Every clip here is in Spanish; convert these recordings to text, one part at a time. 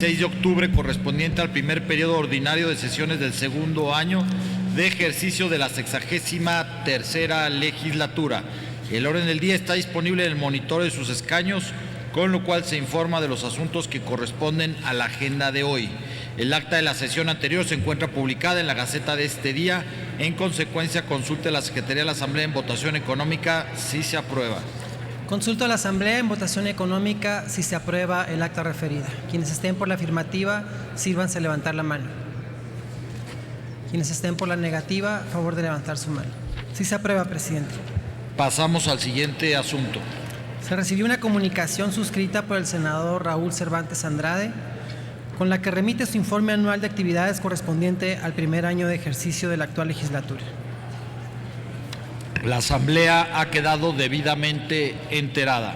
6 de octubre, correspondiente al primer periodo ordinario de sesiones del segundo año de ejercicio de la 63ª legislatura. El orden del día está disponible en el monitor de sus escaños, con lo cual se informa de los asuntos que corresponden a la agenda de hoy. El acta de la sesión anterior se encuentra publicada en la Gaceta de este día. En consecuencia, consulte a la Secretaría de la Asamblea en votación económica si se aprueba. Consulto a la Asamblea en votación económica si se aprueba el acta referida. Quienes estén por la afirmativa, sírvanse a levantar la mano. Quienes estén por la negativa, a favor de levantar su mano. Sí se aprueba, presidente. Pasamos al siguiente asunto. Se recibió una comunicación suscrita por el senador Raúl Cervantes Andrade, con la que remite su informe anual de actividades correspondiente al primer año de ejercicio de la actual legislatura. La Asamblea ha quedado debidamente enterada.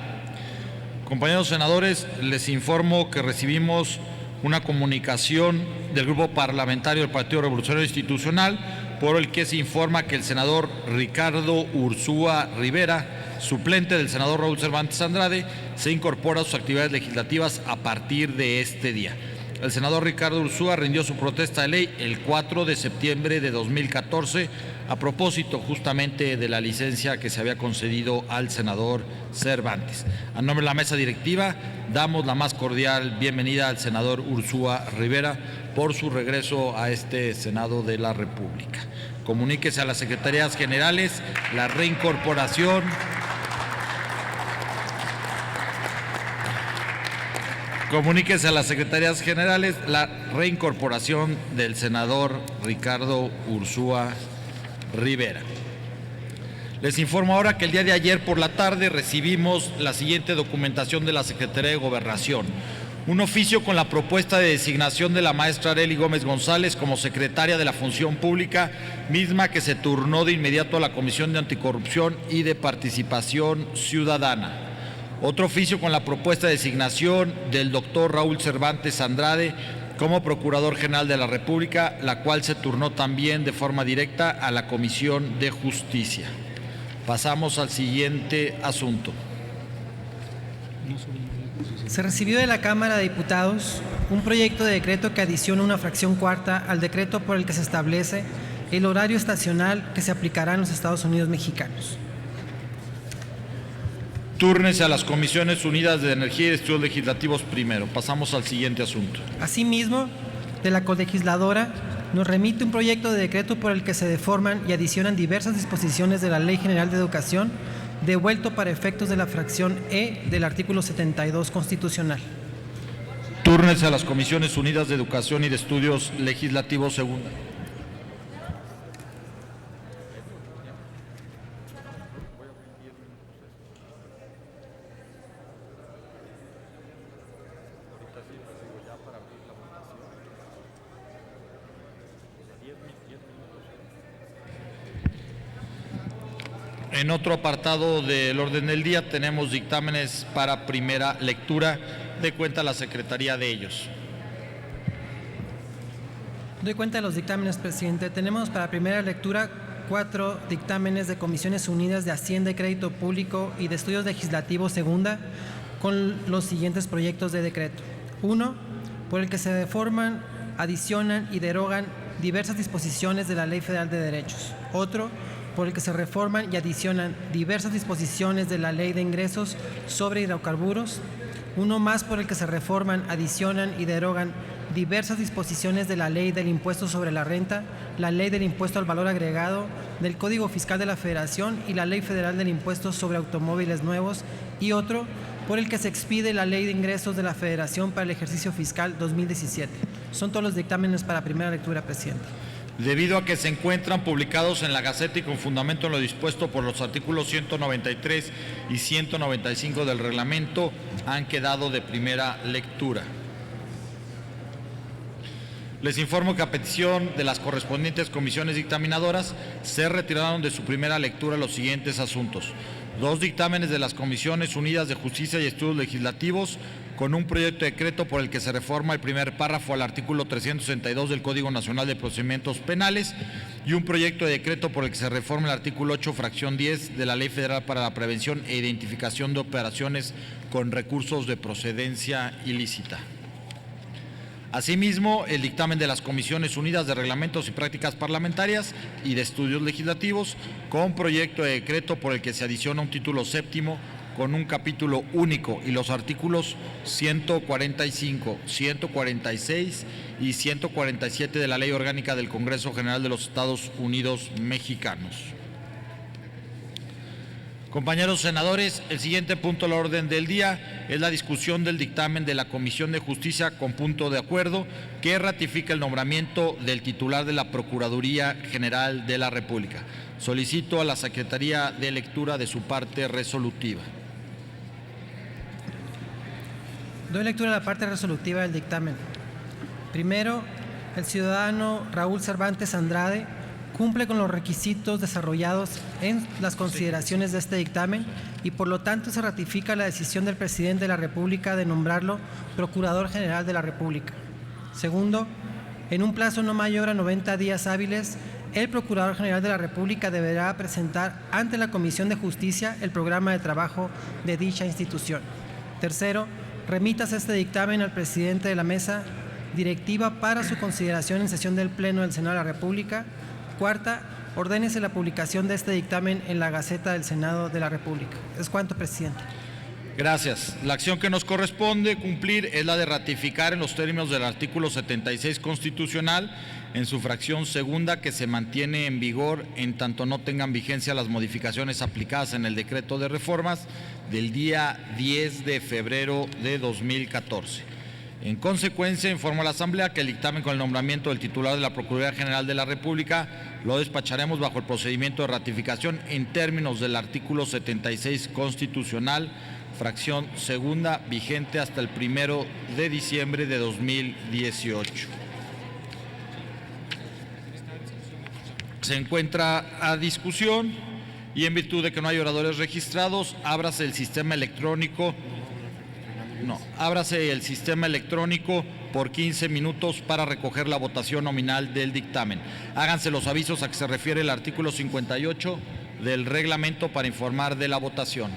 Compañeros senadores, les informo que recibimos una comunicación del Grupo Parlamentario del Partido Revolucionario Institucional, por el que se informa que el senador Ricardo Ursúa Rivera, suplente del senador Raúl Cervantes Andrade, se incorpora a sus actividades legislativas a partir de este día. El senador Ricardo Ursúa rindió su protesta de ley el 4 de septiembre de 2014 a propósito justamente de la licencia que se había concedido al senador Cervantes. A nombre de la mesa directiva, damos la más cordial bienvenida al senador Ursúa Rivera por su regreso a este Senado de la República. Comuníquese a las secretarías generales la reincorporación del senador Ricardo Ursúa Rivera. Les informo ahora que el día de ayer por la tarde recibimos la siguiente documentación de la Secretaría de Gobernación. Un oficio con la propuesta de designación de la maestra Arely Gómez González como secretaria de la Función Pública, misma que se turnó de inmediato a la Comisión de Anticorrupción y de Participación Ciudadana. Otro oficio con la propuesta de designación del doctor Raúl Cervantes Andrade como Procurador General de la República, la cual se turnó también de forma directa a la Comisión de Justicia. Pasamos al siguiente asunto. Se recibió de la Cámara de Diputados un proyecto de decreto que adiciona una fracción cuarta al decreto por el que se establece el horario estacional que se aplicará en los Estados Unidos mexicanos. Túrnese a las Comisiones Unidas de Energía y de Estudios Legislativos primero. Pasamos al siguiente asunto. Asimismo, de la colegisladora nos remite un proyecto de decreto por el que se deforman y adicionan diversas disposiciones de la Ley General de Educación, devuelto para efectos de la fracción E del artículo 72 constitucional. Túrnese a las Comisiones Unidas de Educación y de Estudios Legislativos segunda. En otro apartado del orden del día tenemos dictámenes para primera lectura. De cuenta la Secretaría de ellos. Doy cuenta de los dictámenes, presidente. Tenemos para primera lectura 4 dictámenes de Comisiones Unidas de Hacienda y Crédito Público y de Estudios Legislativos segunda, con los siguientes proyectos de decreto. 1. Por el que se deforman, adicionan y derogan diversas disposiciones de la Ley Federal de Derechos. Otro, por el que se reforman y adicionan diversas disposiciones de la Ley de Ingresos sobre Hidrocarburos. Uno más, por el que se reforman, adicionan y derogan diversas disposiciones de la Ley del Impuesto sobre la Renta, la Ley del Impuesto al Valor Agregado, del Código Fiscal de la Federación y la Ley Federal del Impuesto sobre Automóviles Nuevos. Y otro, por el que se expide la Ley de Ingresos de la Federación para el ejercicio fiscal 2017. Son todos los dictámenes para primera lectura, presidente. Debido a que se encuentran publicados en la Gaceta y con fundamento en lo dispuesto por los artículos 193 y 195 del reglamento, han quedado de primera lectura. Les informo que a petición de las correspondientes comisiones dictaminadoras se retiraron de su primera lectura los siguientes asuntos. 2 dictámenes de las Comisiones Unidas de Justicia y Estudios Legislativos, con un proyecto de decreto por el que se reforma el primer párrafo al artículo 362 del Código Nacional de Procedimientos Penales, y un proyecto de decreto por el que se reforma el artículo 8, fracción 10 de la Ley Federal para la Prevención e Identificación de Operaciones con Recursos de Procedencia Ilícita. Asimismo, el dictamen de las Comisiones Unidas de Reglamentos y Prácticas Parlamentarias y de Estudios Legislativos, con proyecto de decreto por el que se adiciona un título séptimo con un capítulo único y los artículos 145, 146 y 147 de la Ley Orgánica del Congreso General de los Estados Unidos Mexicanos. Compañeros senadores, el siguiente punto de la orden del día es la discusión del dictamen de la Comisión de Justicia con punto de acuerdo que ratifica el nombramiento del titular de la Procuraduría General de la República. Solicito a la Secretaría de lectura de su parte resolutiva. Doy lectura a la parte resolutiva del dictamen. Primero, el ciudadano Raúl Cervantes Andrade cumple con los requisitos desarrollados en las consideraciones de este dictamen y por lo tanto se ratifica la decisión del presidente de la República de nombrarlo Procurador General de la República. Segundo, en un plazo no mayor a 90 días hábiles, el Procurador General de la República deberá presentar ante la Comisión de Justicia el programa de trabajo de dicha institución. Tercero, remítase este dictamen al presidente de la mesa directiva para su consideración en sesión del Pleno del Senado de la República. Cuarta, ordénese la publicación de este dictamen en la Gaceta del Senado de la República. Es cuanto, presidente. Gracias. La acción que nos corresponde cumplir es la de ratificar en los términos del artículo 76 constitucional en su fracción segunda que se mantiene en vigor en tanto no tengan vigencia las modificaciones aplicadas en el decreto de reformas del día 10 de febrero de 2014. En consecuencia, informo a la Asamblea que el dictamen con el nombramiento del titular de la Procuraduría General de la República lo despacharemos bajo el procedimiento de ratificación en términos del artículo 76 constitucional, fracción segunda, vigente hasta el 1 de diciembre de 2018. Se encuentra a discusión y en virtud de que no hay oradores registrados, ábrase el sistema electrónico. Ábrase el sistema electrónico por 15 minutos para recoger la votación nominal del dictamen. Háganse los avisos a que se refiere el artículo 58 del reglamento para informar de la votación.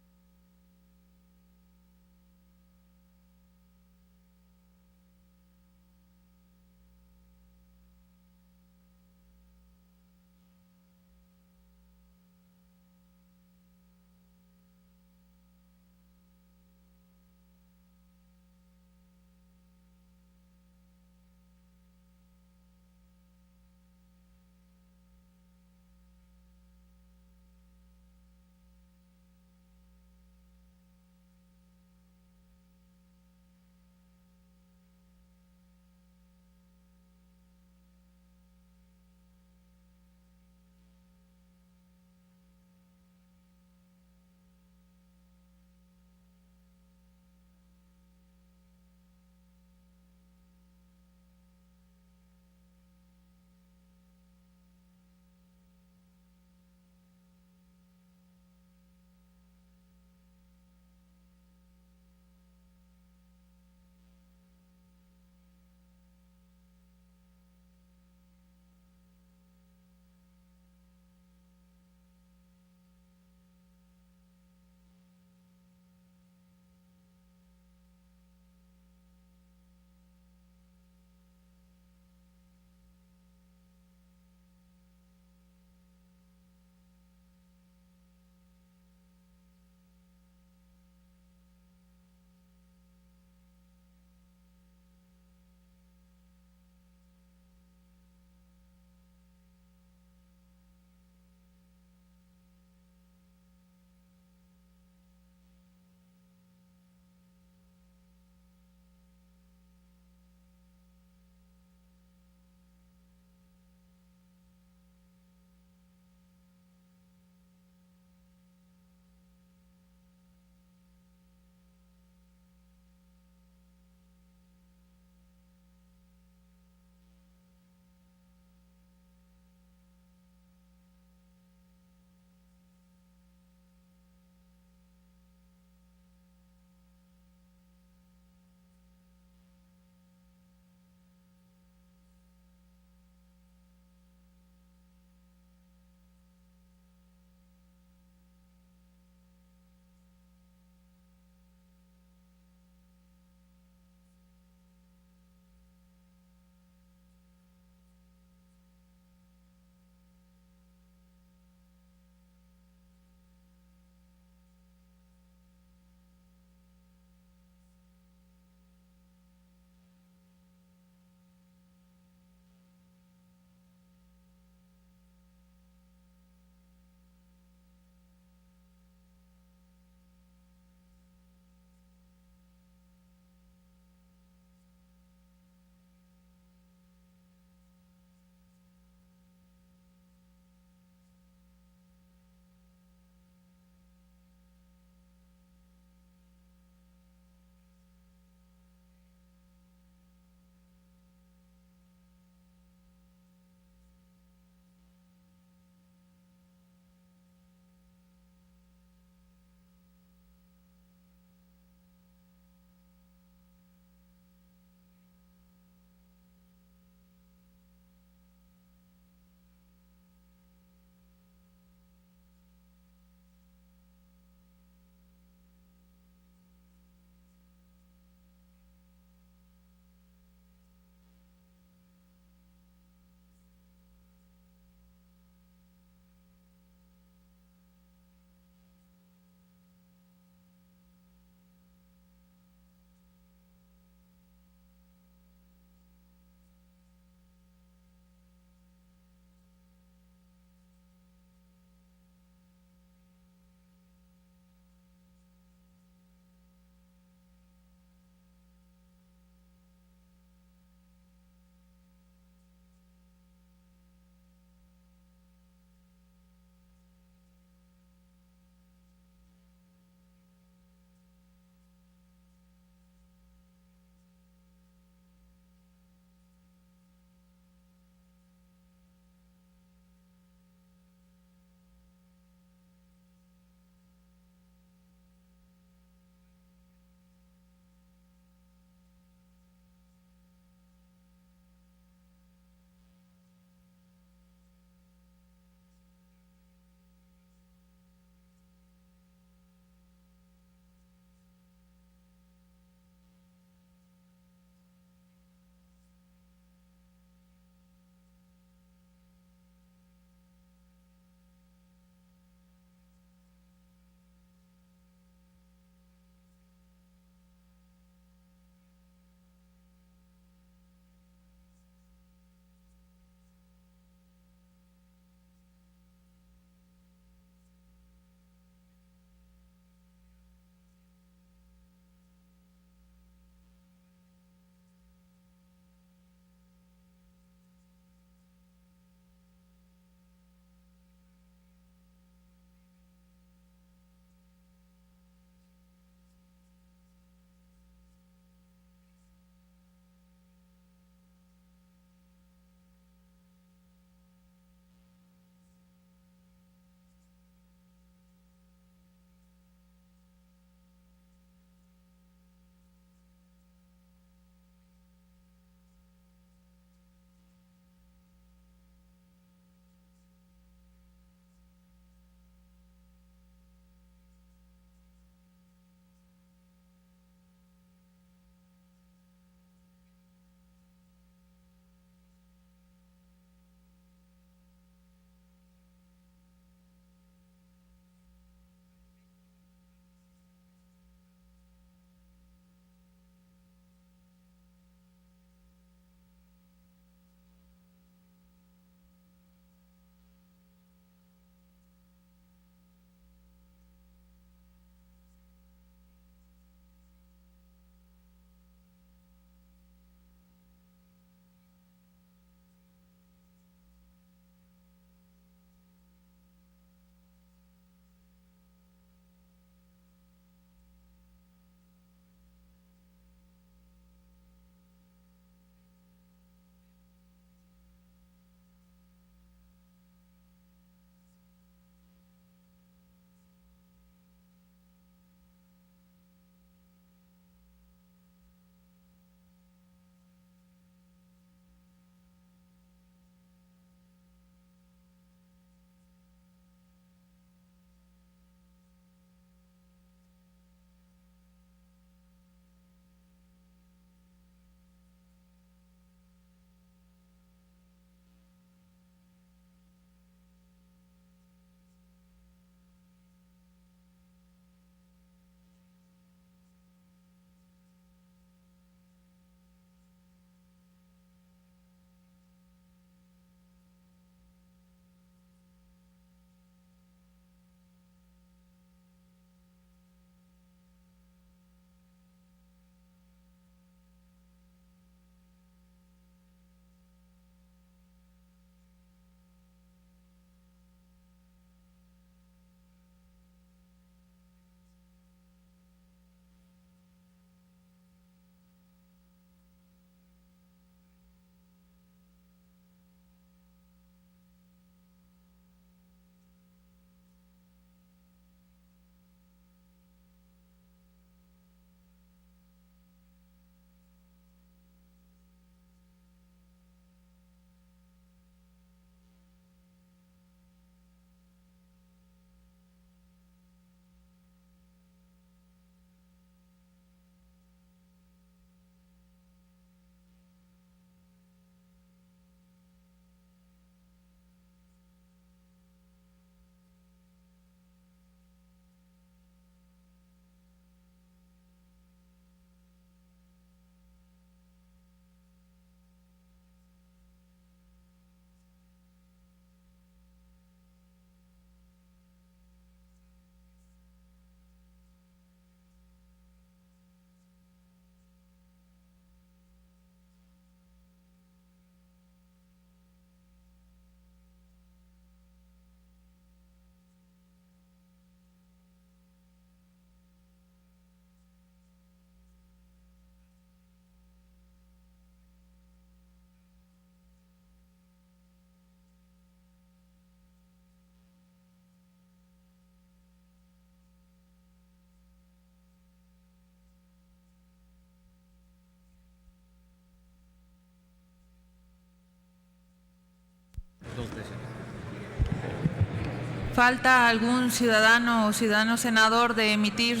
¿Falta algún ciudadano o ciudadano senador de emitir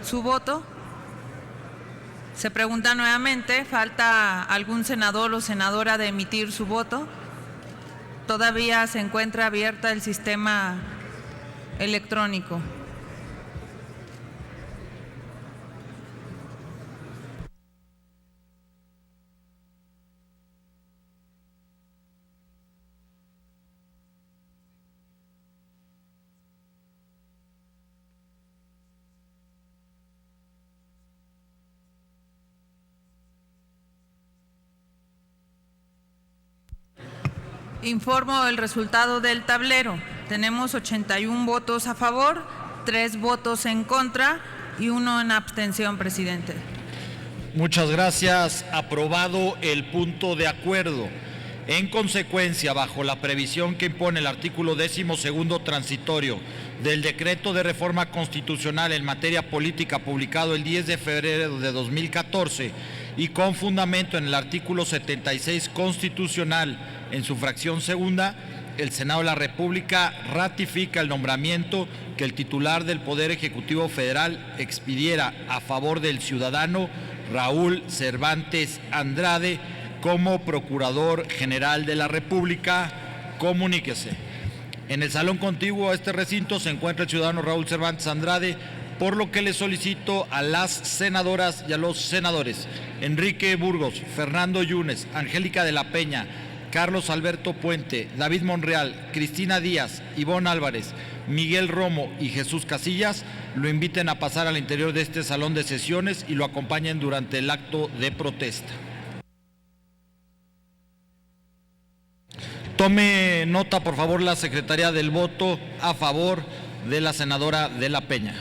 su voto? Se pregunta nuevamente, ¿falta algún senador o senadora de emitir su voto? Todavía se encuentra abierta el sistema electrónico. Informo el resultado del tablero. Tenemos 81 votos a favor, 3 votos en contra y 1 en abstención, presidente. Muchas gracias. Aprobado el punto de acuerdo. En consecuencia, bajo la previsión que impone el artículo 12º transitorio del Decreto de Reforma Constitucional en materia política publicado el 10 de febrero de 2014 y con fundamento en el artículo 76 constitucional en su fracción segunda, el Senado de la República ratifica el nombramiento que el titular del Poder Ejecutivo Federal expidiera a favor del ciudadano Raúl Cervantes Andrade como Procurador General de la República. Comuníquese. En el salón contiguo a este recinto se encuentra el ciudadano Raúl Cervantes Andrade, por lo que le solicito a las senadoras y a los senadores Enrique Burgos, Fernando Yunes, Angélica de la Peña, Carlos Alberto Puente, David Monreal, Cristina Díaz, Ivonne Álvarez, Miguel Romo y Jesús Casillas lo inviten a pasar al interior de este salón de sesiones y lo acompañen durante el acto de protesta. Tome nota, por favor, la Secretaría del voto a favor de la senadora de la Peña.